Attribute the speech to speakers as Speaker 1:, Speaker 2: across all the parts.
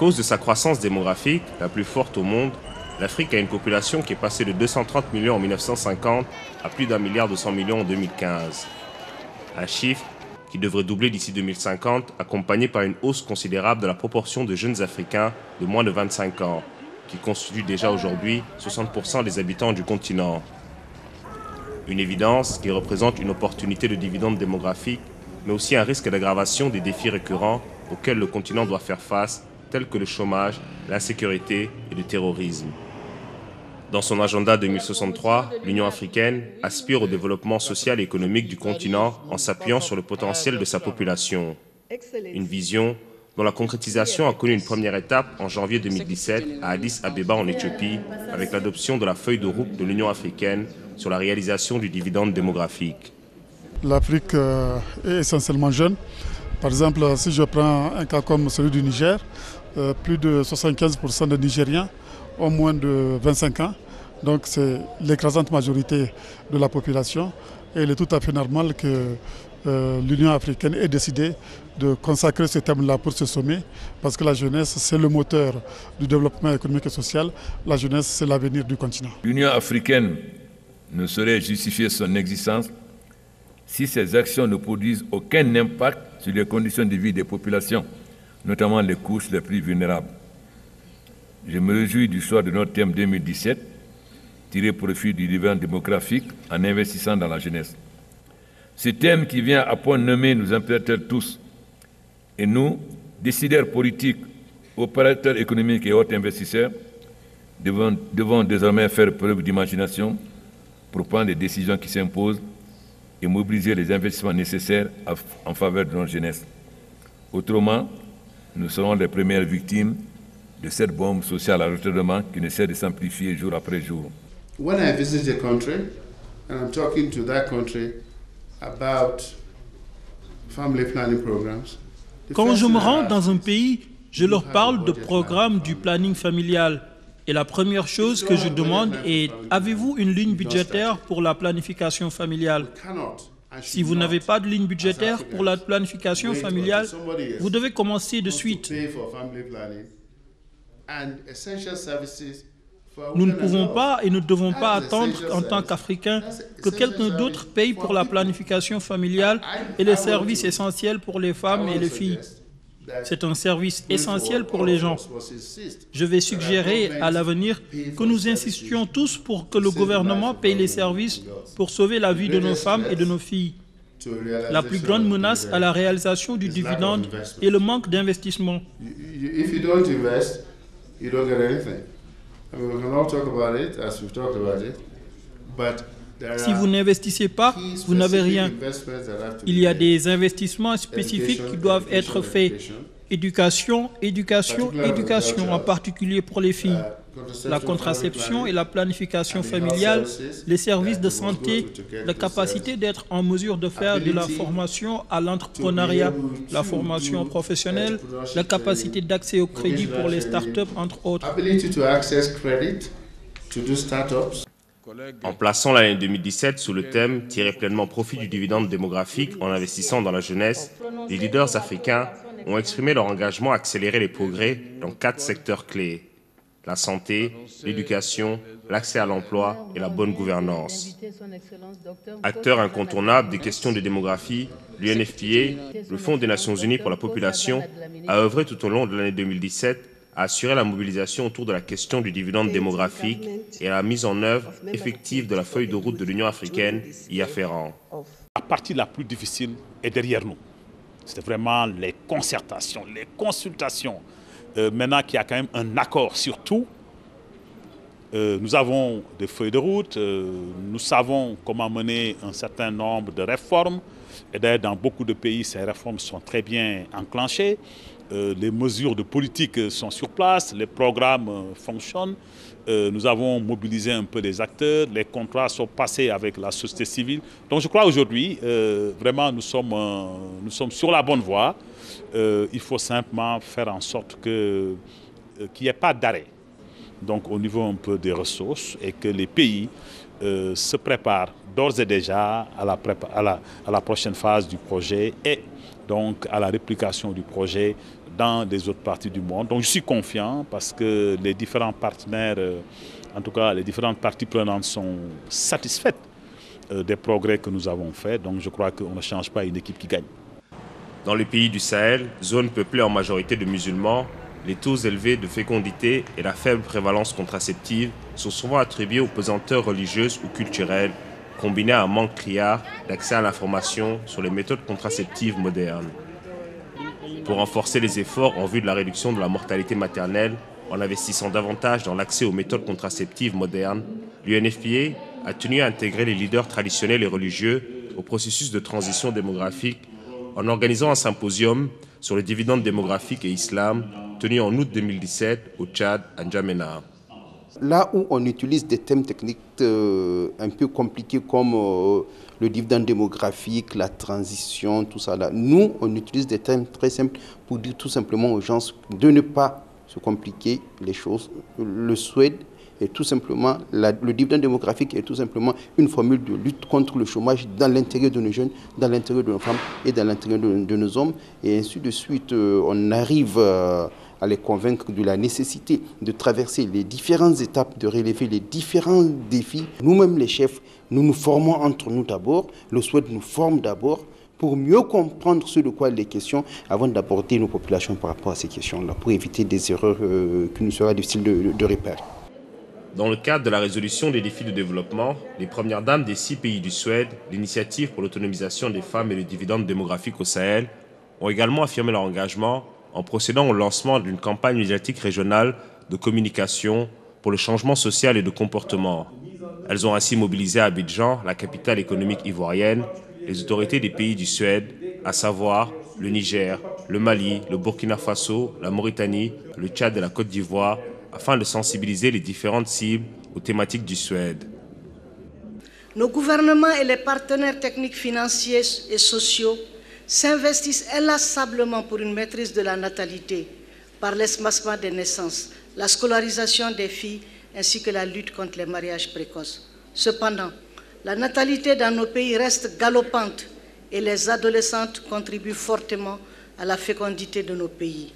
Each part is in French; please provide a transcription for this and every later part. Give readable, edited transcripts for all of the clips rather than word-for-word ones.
Speaker 1: cause de sa croissance démographique, la plus forte au monde, l'Afrique a une population qui est passée de 230 millions en 1950 à plus d'1,2 milliard en 2015. Un chiffre qui devrait doubler d'ici 2050, accompagné par une hausse considérable de la proportion de jeunes Africains de moins de 25 ans, qui constituent déjà aujourd'hui 60% des habitants du continent. Une évidence qui représente une opportunité de dividende démographique, mais aussi un risque d'aggravation des défis récurrents auxquels le continent doit faire face, tels que le chômage, l'insécurité et le terrorisme. Dans son agenda 2063, l'Union africaine aspire au développement social et économique du continent en s'appuyant sur le potentiel de sa population. Une vision dont la concrétisation a connu une première étape en janvier 2017 à Addis Abeba en Éthiopie, avec l'adoption de la feuille de route de l'Union africaine sur la réalisation du dividende démographique.
Speaker 2: L'Afrique est essentiellement jeune. Par exemple, si je prends un cas comme celui du Niger, plus de 75% des Nigériens ont moins de 25 ans. Donc c'est l'écrasante majorité de la population. Et il est tout à fait normal que l'Union africaine ait décidé de consacrer ce thème-là pour ce sommet, parce que la jeunesse, c'est le moteur du développement économique et social. La jeunesse, c'est l'avenir du continent.
Speaker 3: L'Union africaine ne saurait justifier son existence si ces actions ne produisent aucun impact sur les conditions de vie des populations, notamment les couches les plus vulnérables. Je me réjouis du choix de notre thème 2017, tirer profit du dividende démographique en investissant dans la jeunesse. Ce thème qui vient à point nommé nous interpelle tous, et nous, décideurs politiques, opérateurs économiques et autres investisseurs, devons désormais faire preuve d'imagination pour prendre les décisions qui s'imposent et mobiliser les investissements nécessaires en faveur de notre jeunesse. Autrement, nous serons les premières victimes de cette bombe sociale à retardement qui ne cesse de s'amplifier jour après jour.
Speaker 4: When I visit a country and I'm talking to that country about family planning programs,
Speaker 5: quand je me rends dans un pays, je leur parle de programmes du planning familial. Et la première chose que je demande est, avez-vous une ligne budgétaire pour la planification familiale? Si vous n'avez pas de ligne budgétaire pour la planification familiale, vous devez commencer de suite. Nous ne pouvons pas et ne devons pas attendre en tant qu'Africains que quelqu'un d'autre paye pour la planification familiale et les services essentiels pour les femmes et les filles. C'est un service essentiel pour les gens. Je vais suggérer à l'avenir que nous insistions tous pour que le gouvernement paye les services pour sauver la vie de nos femmes et de nos filles. La plus grande menace à la réalisation du dividende est le manque d'investissement. Si vous n'investissez pas, vous n'avez rien. Il y a des investissements spécifiques qui doivent être faits. Éducation, éducation, éducation, en particulier pour les filles. La contraception et la planification familiale, les services de santé, la capacité d'être en mesure de faire de la formation à l'entrepreneuriat, la formation professionnelle, la capacité d'accès au crédit pour les startups, entre autres.
Speaker 1: En plaçant l'année 2017 sous le thème « Tirer pleinement profit du dividende démographique en investissant dans la jeunesse », les leaders africains ont exprimé leur engagement à accélérer les progrès dans 4 secteurs clés: la santé, l'éducation, l'accès à l'emploi et la bonne gouvernance. Acteur incontournable des questions de démographie, l'UNFPA, le Fonds des Nations Unies pour la population, a œuvré tout au long de l'année 2017 à assurer la mobilisation autour de la question du dividende démographique et à la mise en œuvre effective de la feuille de route de l'Union africaine y afférent.
Speaker 6: La partie la plus difficile est derrière nous. C'est vraiment les concertations, les consultations. Maintenant qu'il y a quand même un accord sur tout, nous avons des feuilles de route, nous savons comment mener un certain nombre de réformes. Et d'ailleurs, dans beaucoup de pays, ces réformes sont très bien enclenchées. Les mesures de politique sont sur place, les programmes fonctionnent. Nous avons mobilisé un peu les acteurs, les contrats sont passés avec la société civile. Donc je crois aujourd'hui, vraiment, nous sommes sur la bonne voie. Il faut simplement faire en sorte qu'il n'y ait pas d'arrêt. Donc au niveau un peu des ressources et que les pays se préparent d'ores et déjà à la prochaine phase du projet et donc à la réplication du projet dans les autres parties du monde. Donc je suis confiant parce que les différents partenaires, en tout cas les différentes parties prenantes sont satisfaites des progrès que nous avons faits. Donc je crois qu'on ne change pas une équipe qui gagne.
Speaker 1: Dans les pays du Sahel, zone peuplée en majorité de musulmans, les taux élevés de fécondité et la faible prévalence contraceptive sont souvent attribués aux pesanteurs religieuses ou culturelles, combinés à un manque criard d'accès à l'information sur les méthodes contraceptives modernes. Pour renforcer les efforts en vue de la réduction de la mortalité maternelle, en investissant davantage dans l'accès aux méthodes contraceptives modernes, l'UNFPA a tenu à intégrer les leaders traditionnels et religieux au processus de transition démographique en organisant un symposium sur le dividende démographique et islam tenu en août 2017 au Tchad, à N'Djamena.
Speaker 7: Là où on utilise des thèmes techniques un peu compliqués comme le dividende démographique, la transition, tout ça là, nous on utilise des thèmes très simples pour dire tout simplement aux gens de ne pas se compliquer les choses. Le Suède est tout simplement, le dividende démographique est tout simplement une formule de lutte contre le chômage dans l'intérieur de nos jeunes, dans l'intérieur de nos femmes et dans l'intérieur de nos hommes. Et ainsi de suite, on arrive à les convaincre de la nécessité de traverser les différentes étapes, de relever les différents défis. Nous-mêmes les chefs, nous nous formons entre nous d'abord, le Suède nous forme d'abord, pour mieux comprendre ce de quoi il est question avant d'aborder nos populations par rapport à ces questions-là, pour éviter des erreurs qui nous sera difficile de repérer.
Speaker 1: Dans le cadre de la résolution des défis de développement, les premières dames des 6 pays du Suède, l'initiative pour l'autonomisation des femmes et le dividende démographique au Sahel, ont également affirmé leur engagement en procédant au lancement d'une campagne médiatique régionale de communication pour le changement social et de comportement. Elles ont ainsi mobilisé à Abidjan, la capitale économique ivoirienne, les autorités des pays du Suède, à savoir le Niger, le Mali, le Burkina Faso, la Mauritanie, le Tchad et la Côte d'Ivoire, afin de sensibiliser les différentes cibles aux thématiques du Suède.
Speaker 8: Nos gouvernements et les partenaires techniques, financiers et sociaux s'investissent inlassablement pour une maîtrise de la natalité par l'espacement des naissances, la scolarisation des filles ainsi que la lutte contre les mariages précoces. Cependant, la natalité dans nos pays reste galopante et les adolescentes contribuent fortement à la fécondité de nos pays.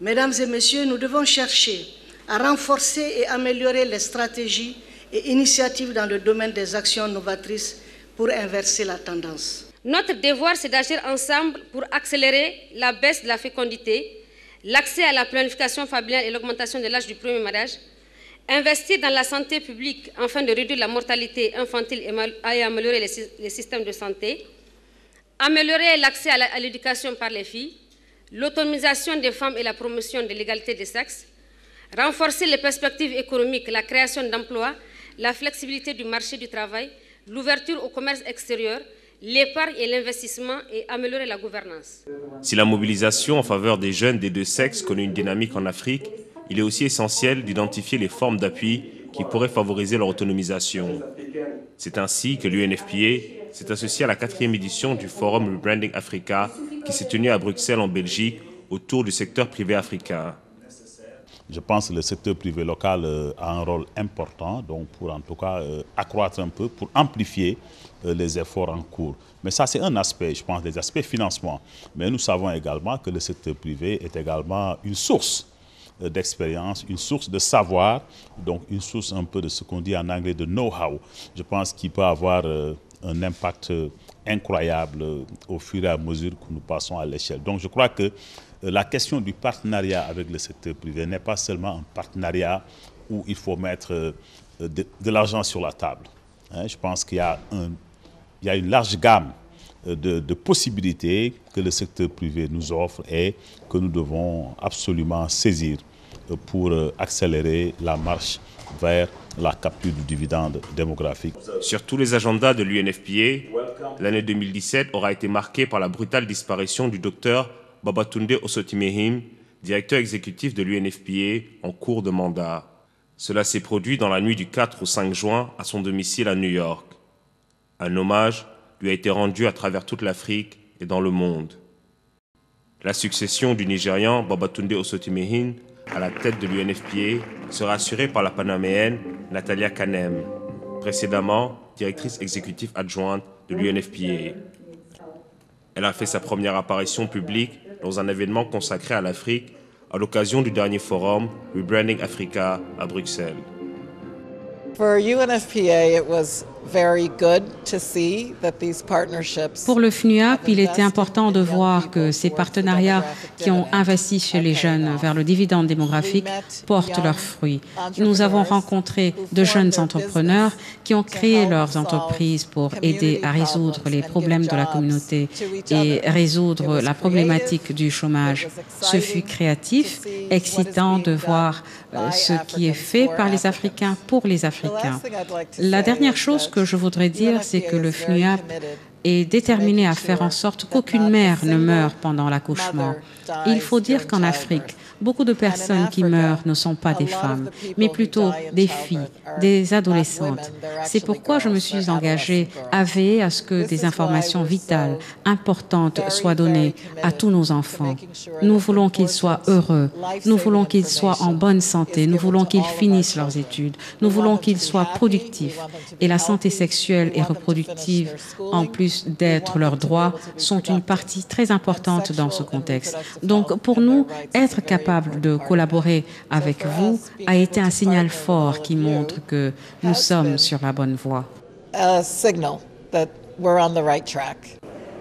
Speaker 8: Mesdames et messieurs, nous devons chercher à renforcer et améliorer les stratégies et initiatives dans le domaine des actions novatrices pour inverser la tendance.
Speaker 9: Notre devoir, c'est d'agir ensemble pour accélérer la baisse de la fécondité, l'accès à la planification familiale et l'augmentation de l'âge du premier mariage, investir dans la santé publique afin de réduire la mortalité infantile et améliorer les systèmes de santé, améliorer l'accès à l'éducation par les filles, l'autonomisation des femmes et la promotion de l'égalité des sexes, renforcer les perspectives économiques, la création d'emplois, la flexibilité du marché du travail, l'ouverture au commerce extérieur, l'épargne et l'investissement et améliorer la gouvernance.
Speaker 1: Si la mobilisation en faveur des jeunes des deux sexes connaît une dynamique en Afrique, il est aussi essentiel d'identifier les formes d'appui qui pourraient favoriser leur autonomisation. C'est ainsi que l'UNFPA s'est associé à la 4e édition du Forum Rebranding Africa qui s'est tenu à Bruxelles en Belgique autour du secteur privé africain.
Speaker 6: Je pense que le secteur privé local a un rôle important donc pour en tout cas accroître un peu, pour amplifier les efforts en cours. Mais ça c'est un aspect, je pense, des aspects financement. Mais nous savons également que le secteur privé est également une source d'expérience, une source de savoir, donc une source un peu de ce qu'on dit en anglais de know-how. Je pense qu'il peut avoir un impact incroyable au fur et à mesure que nous passons à l'échelle. Donc je crois que la question du partenariat avec le secteur privé n'est pas seulement un partenariat où il faut mettre de l'argent sur la table. Je pense qu'il y a une large gamme de possibilités que le secteur privé nous offre et que nous devons absolument saisir pour accélérer la marche vers la capture du dividende démographique.
Speaker 1: Sur tous les agendas de l'UNFPA, l'année 2017 aura été marquée par la brutale disparition du docteur Babatunde Osotimehim, directeur exécutif de l'UNFPA en cours de mandat. Cela s'est produit dans la nuit du 4 au 5 juin à son domicile à New York. Un hommage lui a été rendu à travers toute l'Afrique et dans le monde. La succession du Nigérian Babatunde Osotimehim à la tête de l'UNFPA sera assurée par la Panaméenne Natalia Kanem, précédemment directrice exécutive adjointe de l'UNFPA. Elle a fait sa première apparition publique dans un événement consacré à l'Afrique à l'occasion du dernier forum Rebranding Africa à Bruxelles.
Speaker 10: Pour le FNUAP, il était important de voir que ces partenariats qui ont investi chez les jeunes vers le dividende démographique portent leurs fruits. Nous avons rencontré de jeunes entrepreneurs qui ont créé leurs entreprises pour aider à résoudre les problèmes de la communauté et résoudre la problématique du chômage. Ce fut créatif, excitant de voir ce qui est fait par les Africains pour les Africains. La dernière chose que je voudrais dire, c'est que le FNUAP est déterminé à faire en sorte qu'aucune mère ne meure pendant l'accouchement. Il faut dire qu'en Afrique, beaucoup de personnes qui meurent ne sont pas des femmes, mais plutôt des filles, des adolescentes. C'est pourquoi je me suis engagée à veiller à ce que des informations vitales, importantes soient données à tous nos enfants. Nous voulons qu'ils soient heureux, nous voulons qu'ils soient en bonne santé, nous voulons qu'ils finissent leurs études, nous voulons qu'ils soient productifs. Et la santé sexuelle et reproductive, en plus d'être leurs droits, sont une partie très importante dans ce contexte. Donc pour nous, être capable de collaborer avec vous a été un signal fort qui montre que nous sommes sur la bonne voie.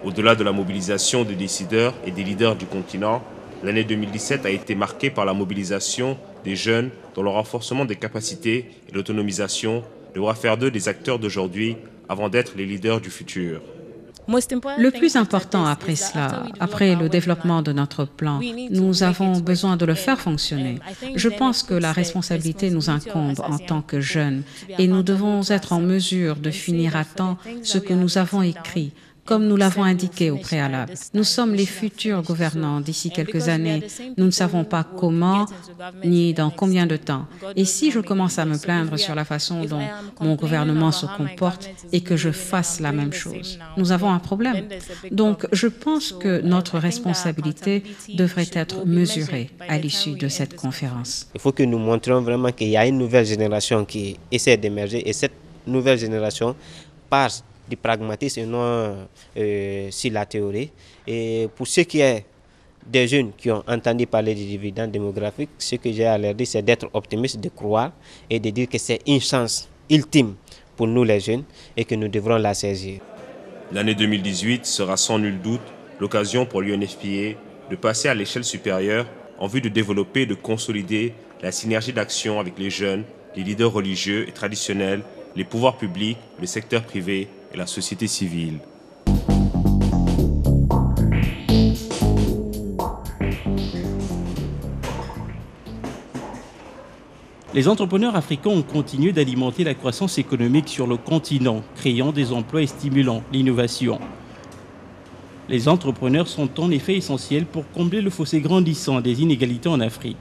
Speaker 1: Au-delà de la mobilisation des décideurs et des leaders du continent, l'année 2017 a été marquée par la mobilisation des jeunes dont le renforcement des capacités et l'autonomisation devra faire d'eux des acteurs d'aujourd'hui avant d'être les leaders du futur.
Speaker 10: Le plus important après cela, après le développement de notre plan, nous avons besoin de le faire fonctionner. Je pense que la responsabilité nous incombe en tant que jeunes et nous devons être en mesure de finir à temps ce que nous avons écrit, comme nous l'avons indiqué au préalable. Nous sommes les futurs gouvernants d'ici quelques années. Nous ne savons pas comment ni dans combien de temps. Et si je commence à me plaindre sur la façon dont mon gouvernement se comporte et que je fasse la même chose, nous avons un problème. Donc, je pense que notre responsabilité devrait être mesurée à l'issue de cette conférence.
Speaker 11: Il faut que nous montrions vraiment qu'il y a une nouvelle génération qui essaie d'émerger et cette nouvelle génération passe du pragmatisme et non sur la théorie. Et pour ce qui est des jeunes qui ont entendu parler du dividende démographique, ce que j'ai à leur dire, c'est d'être optimiste, de croire et de dire que c'est une chance ultime pour nous les jeunes et que nous devrons la saisir.
Speaker 1: L'année 2018 sera sans nul doute l'occasion pour l'UNFPA de passer à l'échelle supérieure en vue de développer et de consolider la synergie d'action avec les jeunes, les leaders religieux et traditionnels, les pouvoirs publics, le secteur privé et la société civile.
Speaker 5: Les entrepreneurs africains ont continué d'alimenter la croissance économique sur le continent, créant des emplois et stimulant l'innovation. Les entrepreneurs sont en effet essentiels pour combler le fossé grandissant des inégalités en Afrique.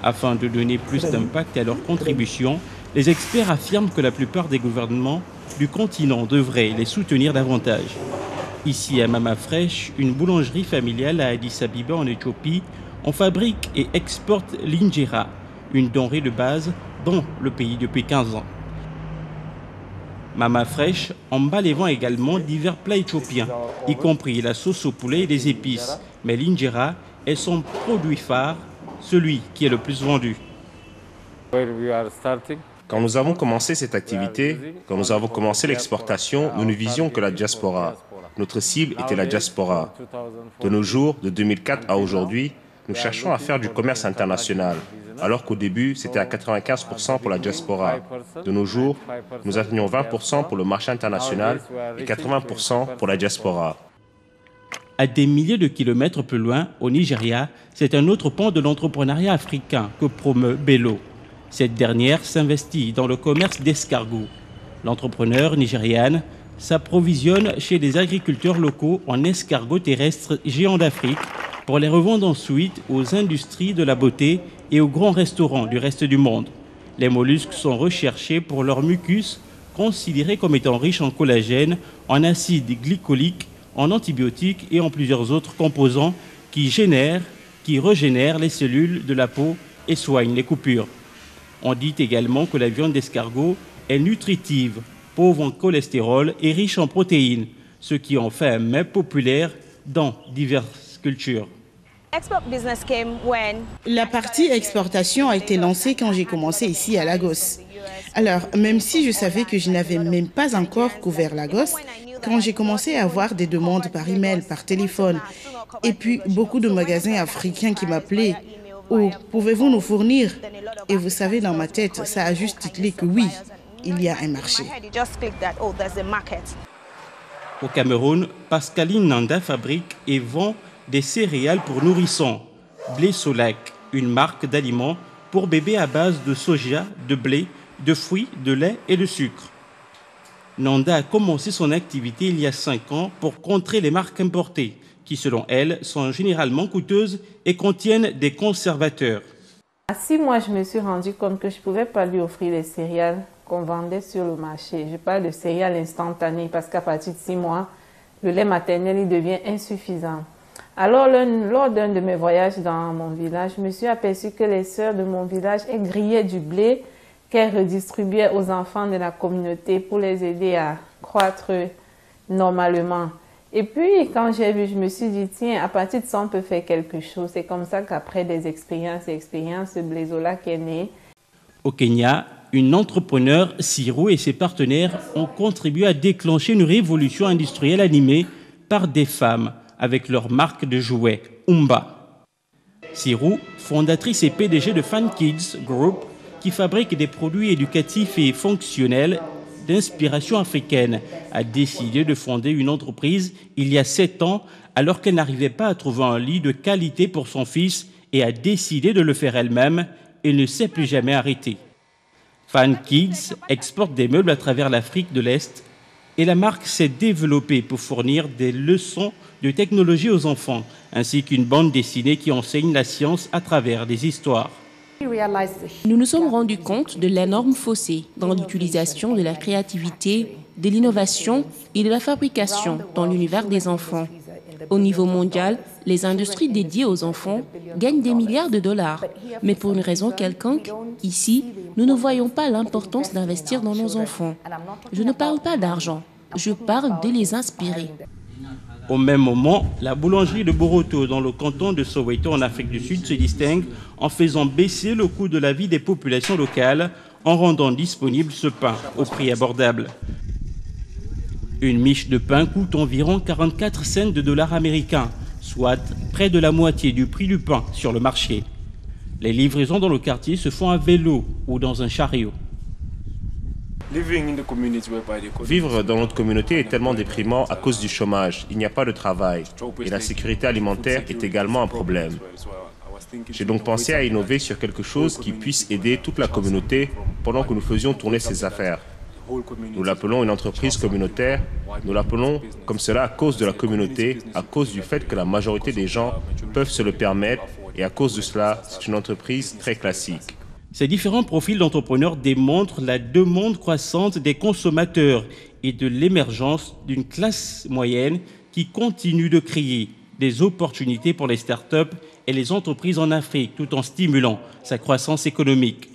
Speaker 5: Afin de donner plus d'impact à leur contribution, les experts affirment que la plupart des gouvernements du continent devraient les soutenir davantage. Ici à Mama Fresh, une boulangerie familiale à Addis Abeba en Éthiopie, on fabrique et exporte l'injera, une denrée de base dans le pays depuis 15 ans. Mama Fresh emballe et vend également divers plats éthiopiens, y compris la sauce au poulet et les épices. Mais l'injera est son produit phare, celui qui est le plus vendu.
Speaker 1: Quand nous avons commencé cette activité, quand nous avons commencé l'exportation, nous ne visions que la diaspora. Notre cible était la diaspora. De nos jours, de 2004 à aujourd'hui, nous cherchons à faire du commerce international, alors qu'au début, c'était à 95% pour la diaspora. De nos jours, nous atteignons 20% pour le marché international et 80% pour la diaspora.
Speaker 5: À des milliers de kilomètres plus loin, au Nigeria, c'est un autre pan de l'entrepreneuriat africain que promeut Bello. Cette dernière s'investit dans le commerce d'escargots. L'entrepreneur nigériane s'approvisionne chez des agriculteurs locaux en escargots terrestres géants d'Afrique pour les revendre ensuite aux industries de la beauté et aux grands restaurants du reste du monde. Les mollusques sont recherchés pour leur mucus, considéré comme étant riche en collagène, en acide glycolique, en antibiotiques et en plusieurs autres composants qui régénèrent les cellules de la peau et soignent les coupures. On dit également que la viande d'escargot est nutritive, pauvre en cholestérol et riche en protéines, ce qui en fait un mets populaire dans diverses cultures.
Speaker 12: La partie exportation a été lancée quand j'ai commencé ici à Lagos. Alors, même si je savais que je n'avais même pas encore couvert Lagos, quand j'ai commencé à avoir des demandes par email, par téléphone, et puis beaucoup de magasins africains qui m'appelaient, « Oh, pouvez-vous nous fournir ?» Et vous savez, dans ma tête, ça a juste titlé que oui, il y a un marché.
Speaker 13: Au Cameroun, Pascaline Nanda fabrique et vend des céréales pour nourrissons. Blé Solac, une marque d'aliments pour bébés à base de soja, de blé, de fruits, de lait et de sucre. Nanda a commencé son activité il y a 5 ans pour contrer les marques importées, qui selon elle sont généralement coûteuses et contiennent des conservateurs.
Speaker 14: À 6 mois, je me suis rendu compte que je ne pouvais pas lui offrir les céréales qu'on vendait sur le marché. Je parle de céréales instantanées parce qu'à partir de 6 mois, le lait maternel il devient insuffisant. Alors, lors d'un de mes voyages dans mon village, je me suis aperçue que les sœurs de mon village grillaient du blé qu'elles redistribuaient aux enfants de la communauté pour les aider à croître normalement. Et puis, quand j'ai vu, je me suis dit, tiens, à partir de ça, on peut faire quelque chose. C'est comme ça qu'après des expériences, ce Blé Solac est né.
Speaker 13: Au Kenya, une entrepreneure, Sirou, et ses partenaires ont contribué à déclencher une révolution industrielle animée par des femmes avec leur marque de jouets, Umba. Sirou, fondatrice et PDG de Fan Kids Group, qui fabrique des produits éducatifs et fonctionnels d'inspiration africaine, a décidé de fonder une entreprise il y a 7 ans alors qu'elle n'arrivait pas à trouver un lit de qualité pour son fils et a décidé de le faire elle-même et ne s'est plus jamais arrêtée. Fan Kids exporte des meubles à travers l'Afrique de l'Est et la marque s'est développée pour fournir des leçons de technologie aux enfants ainsi qu'une bande dessinée qui enseigne la science à travers des histoires.
Speaker 15: Nous nous sommes rendus compte de l'énorme fossé dans l'utilisation de la créativité, de l'innovation et de la fabrication dans l'univers des enfants. Au niveau mondial, les industries dédiées aux enfants gagnent des milliards de dollars. Mais pour une raison quelconque, ici, nous ne voyons pas l'importance d'investir dans nos enfants. Je ne parle pas d'argent, je parle de les inspirer.
Speaker 13: Au même moment, la boulangerie de Boroto dans le canton de Soweto en Afrique du Sud se distingue en faisant baisser le coût de la vie des populations locales en rendant disponible ce pain au prix abordable. Une miche de pain coûte environ 44 cents de dollars américains, soit près de la moitié du prix du pain sur le marché. Les livraisons dans le quartier se font à vélo ou dans un chariot.
Speaker 1: Vivre dans notre communauté est tellement déprimant à cause du chômage. Il n'y a pas de travail et la sécurité alimentaire est également un problème. J'ai donc pensé à innover sur quelque chose qui puisse aider toute la communauté pendant que nous faisions tourner ces affaires. Nous l'appelons une entreprise communautaire. Nous l'appelons comme cela à cause de la communauté, à cause du fait que la majorité des gens peuvent se le permettre et à cause de cela, c'est une entreprise très classique.
Speaker 13: Ces différents profils d'entrepreneurs démontrent la demande croissante des consommateurs et de l'émergence d'une classe moyenne qui continue de créer des opportunités pour les startups et les entreprises en Afrique tout en stimulant sa croissance économique.